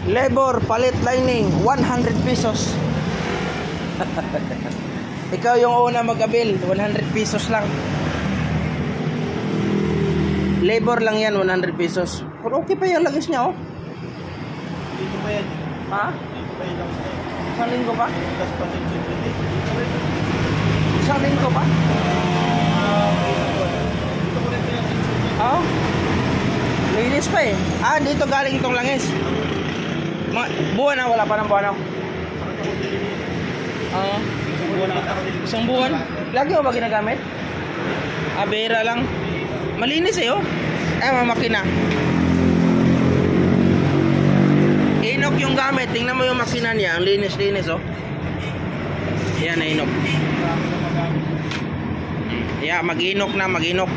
Labor, palit lining, 100 pesos. Ikaw yung una mag-abil, 100 pesos lang. Labor lang yan, 100 pesos. Pero okay pa yung lagis niya, oh. Dito pa yan. Ha? Dito pa yan. Isang linggo pa? Gas pa din. Isang linggo pa? Dito ko rin pa yan. Oo. Linis pa eh. Ah, dito galing itong langis. Buwan na, wala pa ng buwan na. Oo. Isang buwan. Lagi mo ba ginagamit? Abera lang. Malinis eh, oh. Mga makina. Inok yung gamit. Tingnan mo yung makina niya. Ang linis-linis, oh. Yan na inok. Yeah, mag-inok na, mag-inok.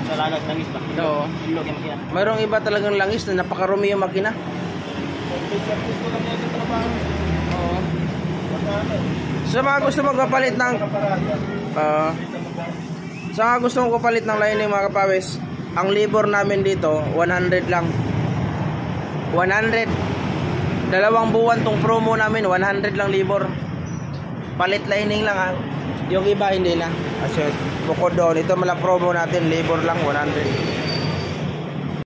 Sa lagat langis ba? Oo. Ilog yung makina. Mayroong iba talagang langis na napakarumi yung makina. Service ko lang yan sa trabaho. Oo. Sa mga gusto magpapalit ng sa mga gusto magpapalit ng lining mga kapawis, ang labor namin dito 100 lang. 100. Dalawang buwan tong promo namin, 100 lang labor. Palit lining lang ha. Yung iba hindi na. Kasi bukod doon, ito mala promo natin, labor lang 100.